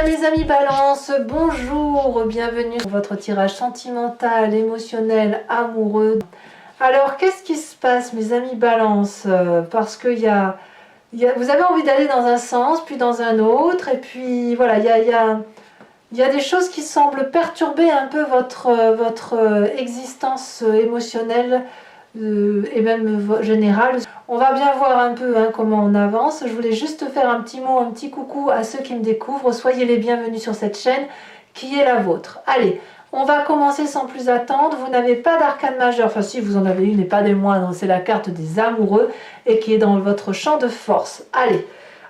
bien mes amis Balance, bonjour, bienvenue sur votre tirage sentimental, émotionnel, amoureux. Alors qu'est-ce qui se passe mes amis Balance? Parce que vous avez envie d'aller dans un sens, puis dans un autre, et puis voilà, il y a des choses qui semblent perturber un peu votre existence émotionnelle et même générale. On va bien voir un peu comment on avance. Je voulais juste faire un petit mot, un petit coucou à ceux qui me découvrent. Soyez les bienvenus sur cette chaîne qui est la vôtre. Allez, on va commencer sans plus attendre. Vous n'avez pas d'arcane majeur, enfin si vous en avez une et pas des moindres, c'est la carte des amoureux et qui est dans votre champ de force. Allez,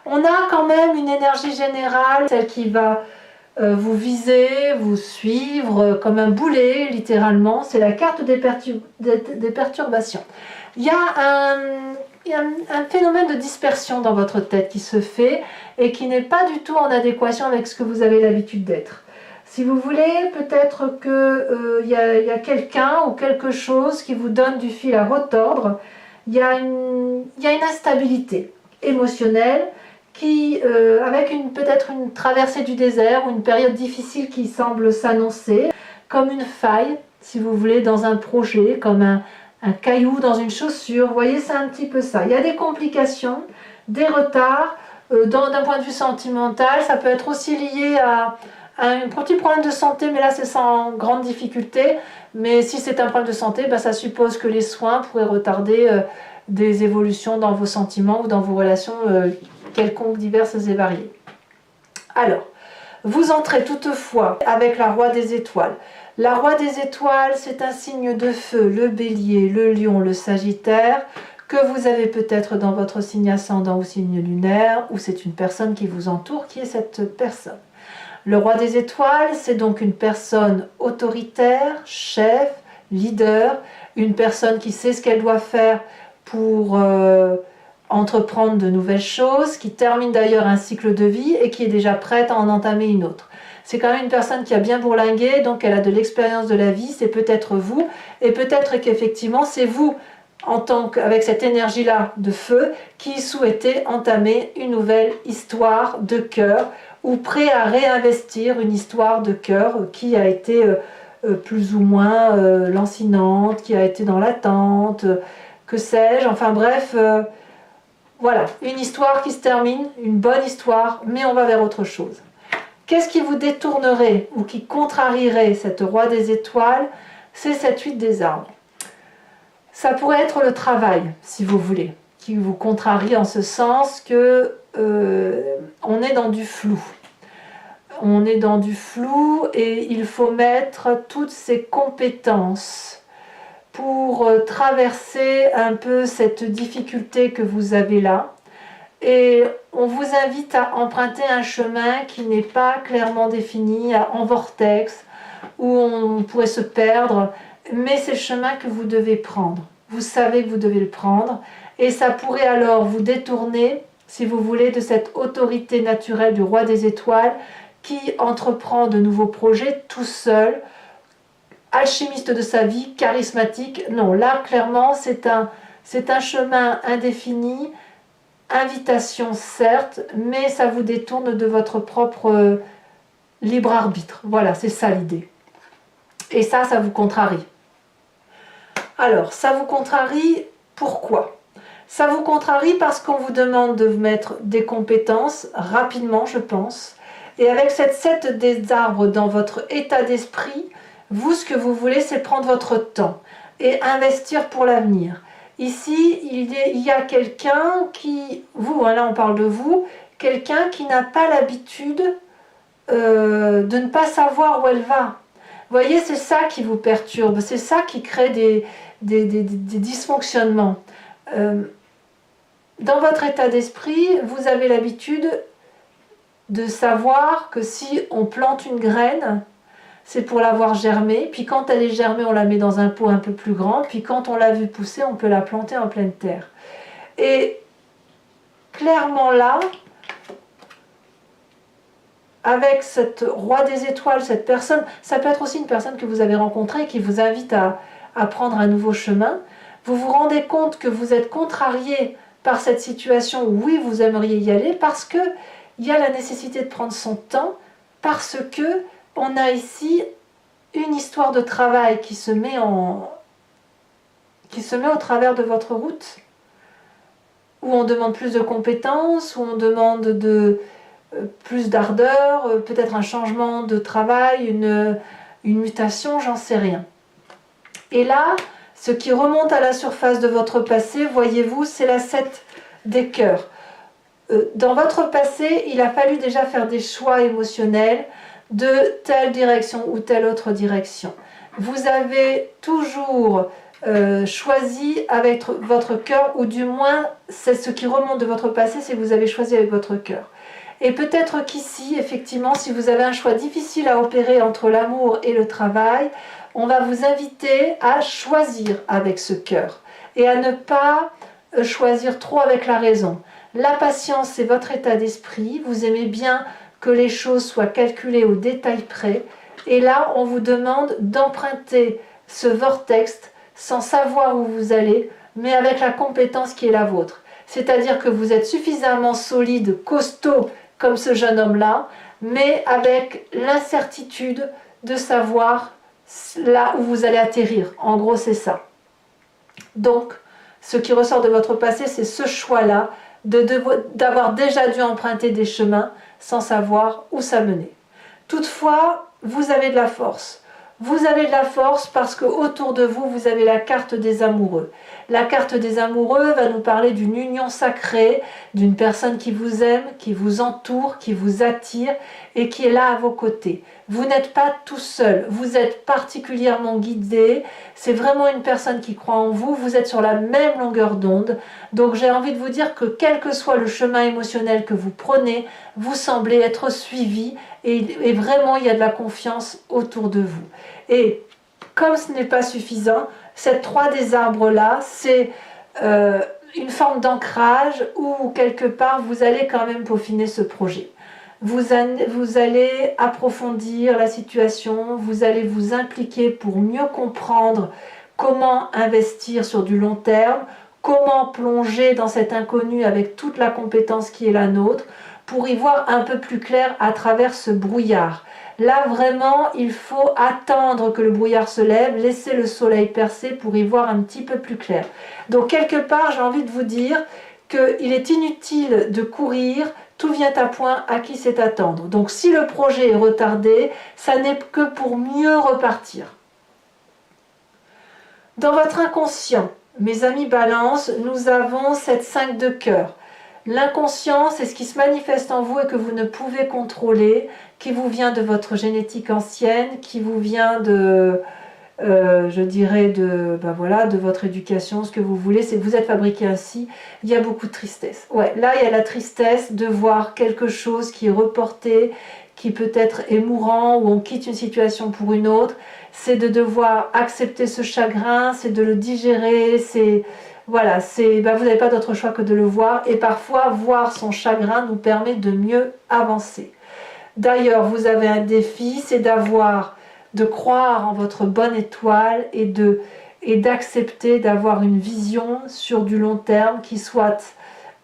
on a quand même une énergie générale, celle qui va vous viser, vous suivre comme un boulet littéralement. C'est la carte des perturbations. Il y a un phénomène de dispersion dans votre tête qui se fait et qui n'est pas du tout en adéquation avec ce que vous avez l'habitude d'être. Si vous voulez, peut-être qu'il y a quelqu'un ou quelque chose qui vous donne du fil à retordre. Il y a une instabilité émotionnelle qui, avec peut-être une traversée du désert ou une période difficile qui semble s'annoncer, comme une faille, si vous voulez, dans un projet, comme un caillou dans une chaussure. Vous voyez, c'est un petit peu ça. Il y a des complications, des retards, d'un point de vue sentimental. Ça peut être aussi lié à un petit problème de santé, mais là c'est sans grande difficulté. Mais si c'est un problème de santé, ça suppose que les soins pourraient retarder des évolutions dans vos sentiments ou dans vos relations quelconques, diverses et variées. Alors, vous entrez toutefois avec la Roi des Étoiles. La Roi des Étoiles, c'est un signe de feu, le Bélier, le Lion, le Sagittaire, que vous avez peut-être dans votre signe ascendant ou signe lunaire, ou c'est une personne qui vous entoure, qui est cette personne. Le Roi des Étoiles, c'est donc une personne autoritaire, chef, leader, une personne qui sait ce qu'elle doit faire pour entreprendre de nouvelles choses, qui termine d'ailleurs un cycle de vie et qui est déjà prête à en entamer une autre. C'est quand même une personne qui a bien bourlingué, donc elle a de l'expérience de la vie, c'est peut-être vous, et peut-être qu'effectivement c'est vous, avec cette énergie-là de feu, qui souhaitez entamer une nouvelle histoire de cœur, ou prêt à réinvestir une histoire de cœur qui a été plus ou moins lancinante, qui a été dans l'attente, que sais-je, enfin bref... Voilà, une histoire qui se termine, une bonne histoire, mais on va vers autre chose. Qu'est-ce qui vous détournerait ou qui contrarierait cette Roi des Étoiles? C'est cette 8 des arbres. Ça pourrait être le travail, si vous voulez, qui vous contrarie en ce sens que on est dans du flou. On est dans du flou et il faut mettre toutes ses compétences pour traverser un peu cette difficulté que vous avez là. Et on vous invite à emprunter un chemin qui n'est pas clairement défini, en vortex, où on pourrait se perdre, mais c'est le chemin que vous devez prendre. Vous savez que vous devez le prendre, et ça pourrait alors vous détourner, si vous voulez, de cette autorité naturelle du Roi des Étoiles, qui entreprend de nouveaux projets tout seul, alchimiste de sa vie, charismatique. Non, là, clairement, c'est un chemin indéfini, invitation, certes, mais ça vous détourne de votre propre libre arbitre. Voilà, c'est ça l'idée. Et ça vous contrarie. Alors, ça vous contrarie, pourquoi? Ça vous contrarie parce qu'on vous demande de mettre des compétences rapidement, je pense. Et avec cette 7 des arbres dans votre état d'esprit, vous, ce que vous voulez, c'est prendre votre temps et investir pour l'avenir. Ici, il y a quelqu'un qui, vous, là on parle de vous, quelqu'un qui n'a pas l'habitude de ne pas savoir où elle va. Vous voyez, c'est ça qui vous perturbe, c'est ça qui crée des dysfonctionnements. Dans votre état d'esprit, vous avez l'habitude de savoir que si on plante une graine, c'est pour la voir germer, puis quand elle est germée, on la met dans un pot un peu plus grand, puis quand on l'a vue pousser, on peut la planter en pleine terre. Et clairement là, avec cette Roi des Étoiles, cette personne, ça peut être aussi une personne que vous avez rencontrée qui vous invite à prendre un nouveau chemin, vous vous rendez compte que vous êtes contrarié par cette situation où oui, vous aimeriez y aller, parce qu'il y a la nécessité de prendre son temps parce que on a ici une histoire de travail qui se met au travers de votre route, où on demande plus de compétences, où on demande plus d'ardeur, peut-être un changement de travail, une mutation, j'en sais rien. Et là, ce qui remonte à la surface de votre passé, voyez-vous, c'est la 7 des cœurs. Dans votre passé, il a fallu déjà faire des choix émotionnels de telle direction ou telle autre direction. Vous avez toujours choisi avec votre cœur, ou du moins, c'est ce qui remonte de votre passé, c'est que vous avez choisi avec votre cœur. Et peut-être qu'ici, effectivement, si vous avez un choix difficile à opérer entre l'amour et le travail, on va vous inviter à choisir avec ce cœur et à ne pas choisir trop avec la raison. La patience, c'est votre état d'esprit. Vous aimez bien que les choses soient calculées au détail près. Et là, on vous demande d'emprunter ce vortex sans savoir où vous allez, mais avec la compétence qui est la vôtre. C'est-à-dire que vous êtes suffisamment solide, costaud, comme ce jeune homme-là, mais avec l'incertitude de savoir là où vous allez atterrir. En gros, c'est ça. Donc, ce qui ressort de votre passé, c'est ce choix-là, d'avoir déjà dû emprunter des chemins sans savoir où ça menait. Toutefois, vous avez de la force. Vous avez de la force parce que autour de vous, vous avez la carte des amoureux. La carte des amoureux va nous parler d'une union sacrée, d'une personne qui vous aime, qui vous entoure, qui vous attire et qui est là à vos côtés. Vous n'êtes pas tout seul, vous êtes particulièrement guidé. C'est vraiment une personne qui croit en vous, vous êtes sur la même longueur d'onde. Donc j'ai envie de vous dire que quel que soit le chemin émotionnel que vous prenez, vous semblez être suivi et vraiment il y a de la confiance autour de vous. Et comme ce n'est pas suffisant, cette 3 des arbres là, c'est une forme d'ancrage où quelque part vous allez quand même peaufiner ce projet. Vous allez approfondir la situation, vous allez vous impliquer pour mieux comprendre comment investir sur du long terme, comment plonger dans cet inconnu avec toute la compétence qui est la nôtre, pour y voir un peu plus clair à travers ce brouillard. Là, vraiment, il faut attendre que le brouillard se lève, laisser le soleil percer pour y voir un petit peu plus clair. Donc, quelque part, j'ai envie de vous dire qu'il est inutile de courir, tout vient à point, à qui c'est attendre. Donc, si le projet est retardé, ça n'est que pour mieux repartir. Dans votre inconscient, mes amis Balance, nous avons cette 5 de cœur. L'inconscient, c'est ce qui se manifeste en vous et que vous ne pouvez contrôler, qui vous vient de votre génétique ancienne, qui vous vient de, je dirais, de votre éducation, ce que vous voulez, c'est que vous êtes fabriqué ainsi. Il y a beaucoup de tristesse. Ouais, là, il y a la tristesse de voir quelque chose qui est reporté, qui peut-être est mourant, ou on quitte une situation pour une autre. C'est de devoir accepter ce chagrin, c'est de le digérer, c'est... Voilà, vous n'avez pas d'autre choix que de le voir, et parfois voir son chagrin nous permet de mieux avancer. D'ailleurs, vous avez un défi, c'est de croire en votre bonne étoile et d'accepter d'avoir une vision sur du long terme qui soit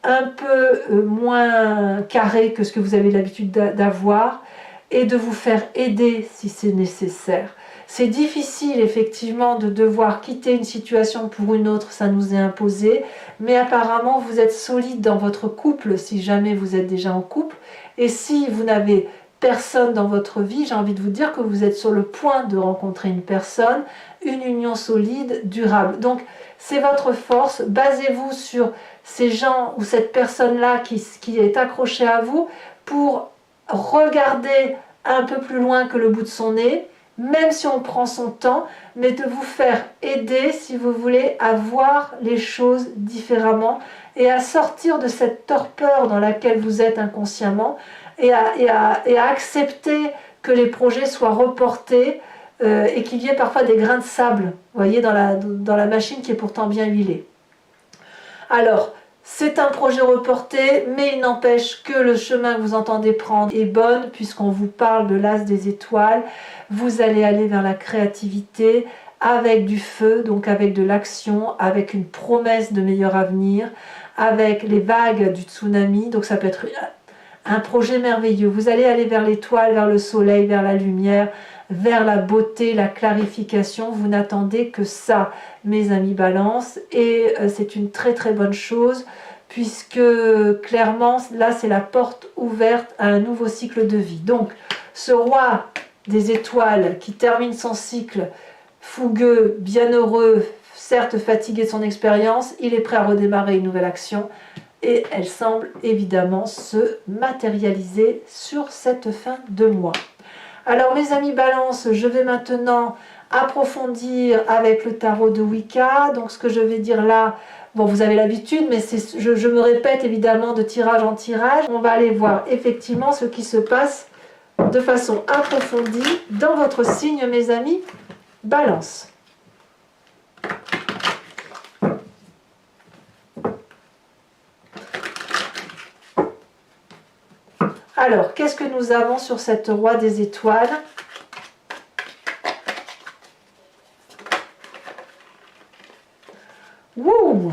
un peu moins carrée que ce que vous avez l'habitude d'avoir, et de vous faire aider si c'est nécessaire. C'est difficile effectivement de devoir quitter une situation pour une autre, ça nous est imposé, mais apparemment vous êtes solide dans votre couple si jamais vous êtes déjà en couple, et si vous n'avez personne dans votre vie, j'ai envie de vous dire que vous êtes sur le point de rencontrer une personne, une union solide, durable. Donc c'est votre force, basez-vous sur ces gens ou cette personne-là qui est accrochée à vous pour regarder un peu plus loin que le bout de son nez, même si on prend son temps, mais de vous faire aider, si vous voulez, à voir les choses différemment et à sortir de cette torpeur dans laquelle vous êtes inconsciemment et à accepter que les projets soient reportés et qu'il y ait parfois des grains de sable, vous voyez, dans la machine qui est pourtant bien huilée. Alors, c'est un projet reporté, mais il n'empêche que le chemin que vous entendez prendre est bon, puisqu'on vous parle de l'as des étoiles. Vous allez aller vers la créativité avec du feu, donc avec de l'action, avec une promesse de meilleur avenir, avec les vagues du tsunami. Donc ça peut être un projet merveilleux. Vous allez aller vers l'étoile, vers le soleil, vers la lumière, vers la beauté, la clarification. Vous n'attendez que ça, mes amis Balance, et c'est une très très bonne chose, puisque clairement, là, c'est la porte ouverte à un nouveau cycle de vie. Donc, ce roi des étoiles qui termine son cycle fougueux, bienheureux, certes fatigué de son expérience, il est prêt à redémarrer une nouvelle action et elle semble évidemment se matérialiser sur cette fin de mois. Alors mes amis Balance, je vais maintenant approfondir avec le tarot de Wicca. Donc ce que je vais dire là, bon vous avez l'habitude, mais je me répète évidemment de tirage en tirage. On va aller voir effectivement ce qui se passe de façon approfondie dans votre signe mes amis Balance. Alors, qu'est-ce que nous avons sur cette roi des étoiles? Ouh,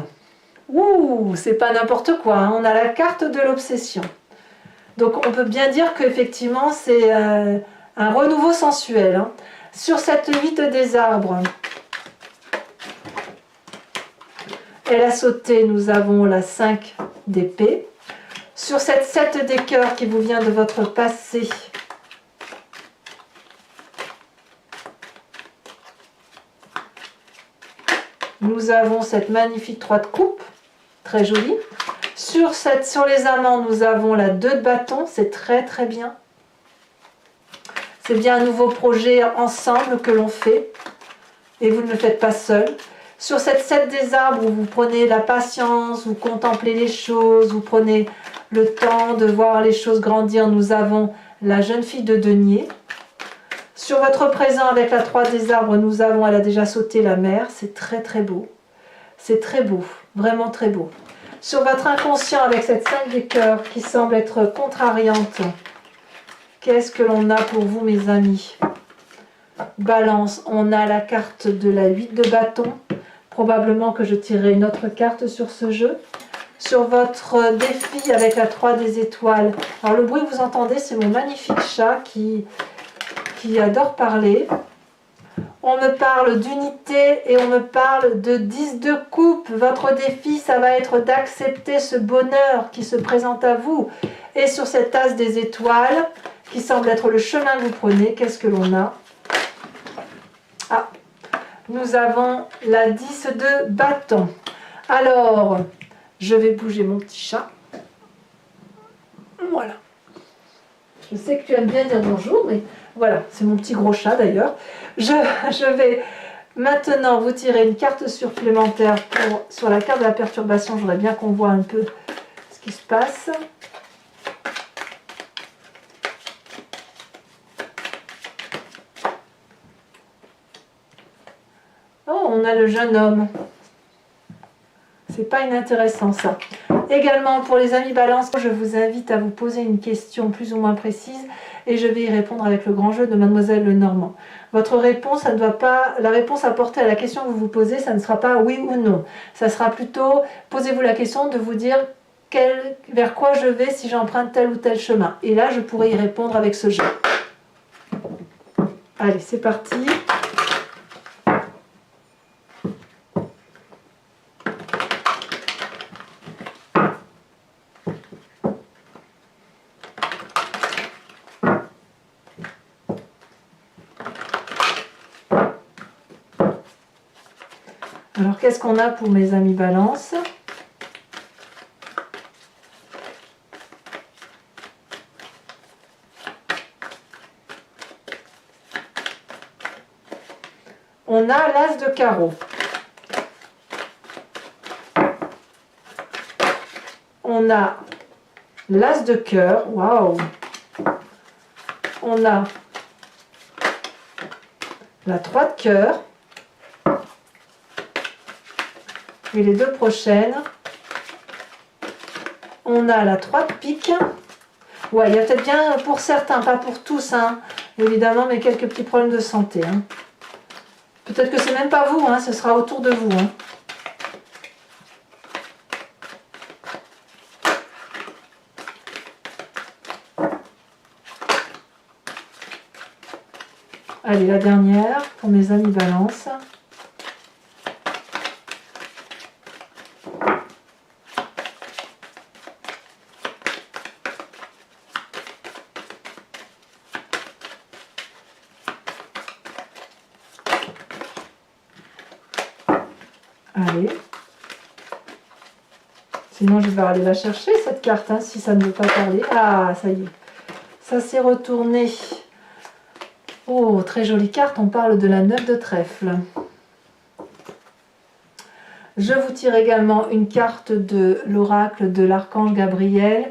ouh, c'est pas n'importe quoi, hein. On a la carte de l'obsession. Donc, on peut bien dire qu'effectivement, c'est un renouveau sensuel, hein. Sur cette 8 des arbres, elle a sauté, nous avons la 5 d'épée. Sur cette 7 des cœurs qui vous vient de votre passé, nous avons cette magnifique 3 de coupe, très jolie. Sur les amants, nous avons la 2 de bâton, c'est très très bien. C'est bien un nouveau projet ensemble que l'on fait et vous ne le faites pas seul. Sur cette 7 des arbres où vous prenez la patience, vous contemplez les choses, vous prenez le temps de voir les choses grandir, nous avons la jeune fille de denier. Sur votre présent avec la 3 des arbres, nous avons, elle a déjà sauté la mer, c'est très très beau. C'est très beau, vraiment très beau. Sur votre inconscient avec cette 5 des cœurs qui semble être contrariante, qu'est-ce que l'on a pour vous mes amis Balance, on a la carte de la 8 de bâton. Probablement que je tirerai une autre carte sur ce jeu. Sur votre défi avec la 3 des étoiles. Alors le bruit que vous entendez, c'est mon magnifique chat qui adore parler. On me parle d'unité et on me parle de 10 de coupe. Votre défi, ça va être d'accepter ce bonheur qui se présente à vous. Et sur cet as des étoiles, qui semble être le chemin que vous prenez, qu'est-ce que l'on a? Ah, nous avons la 10 de bâton. Alors, je vais bouger mon petit chat. Voilà. Je sais que tu aimes bien dire bonjour, mais voilà, c'est mon petit gros chat d'ailleurs. Je vais maintenant vous tirer une carte supplémentaire sur la carte de la perturbation. J'aimerais bien qu'on voit un peu ce qui se passe. Oh, on a le jeune homme. C'est pas inintéressant ça. Également pour les amis Balance, je vous invite à vous poser une question plus ou moins précise et je vais y répondre avec le grand jeu de Mademoiselle Lenormand. Votre réponse, ça ne doit pas, la réponse apportée à la question que vous vous posez, ça ne sera pas oui ou non. Ça sera plutôt, posez-vous la question de vous dire vers quoi je vais si j'emprunte tel ou tel chemin. Et là, je pourrai y répondre avec ce jeu. Allez, c'est parti. Alors, qu'est-ce qu'on a pour mes amis Balance? On a l'as de carreau. On a l'as de cœur. Waouh! On a la 3 de cœur. Et les deux prochaines, on a la 3 de pique. Ouais, il y a peut-être bien pour certains, pas pour tous, hein, évidemment, mais quelques petits problèmes de santé. Hein. Peut-être que c'est même pas vous, hein, ce sera autour de vous. Hein. Allez, la dernière pour mes amis Balance. Allez. Sinon, je vais aller la chercher, cette carte, hein, si ça ne veut pas parler. Ah, ça y est. Ça s'est retourné. Oh, très jolie carte. On parle de la 9 de trèfle. Je vous tire également une carte de l'oracle de l'archange Gabriel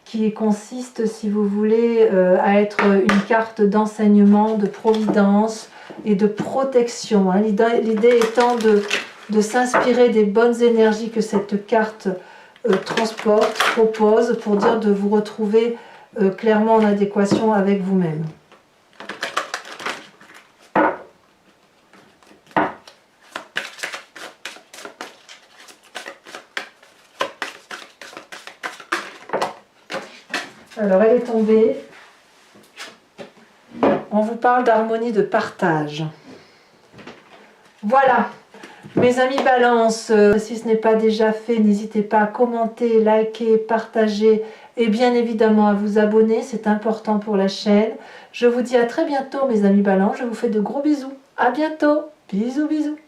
qui consiste, si vous voulez, à être une carte d'enseignement, de providence et de protection. Hein. L'idée étant de s'inspirer des bonnes énergies que cette carte transporte, propose, pour dire de vous retrouver clairement en adéquation avec vous-même. Alors elle est tombée. On vous parle d'harmonie, de partage. Voilà, mes amis Balance, si ce n'est pas déjà fait, n'hésitez pas à commenter, liker, partager et bien évidemment à vous abonner, c'est important pour la chaîne. Je vous dis à très bientôt mes amis Balance, je vous fais de gros bisous. À bientôt, bisous bisous.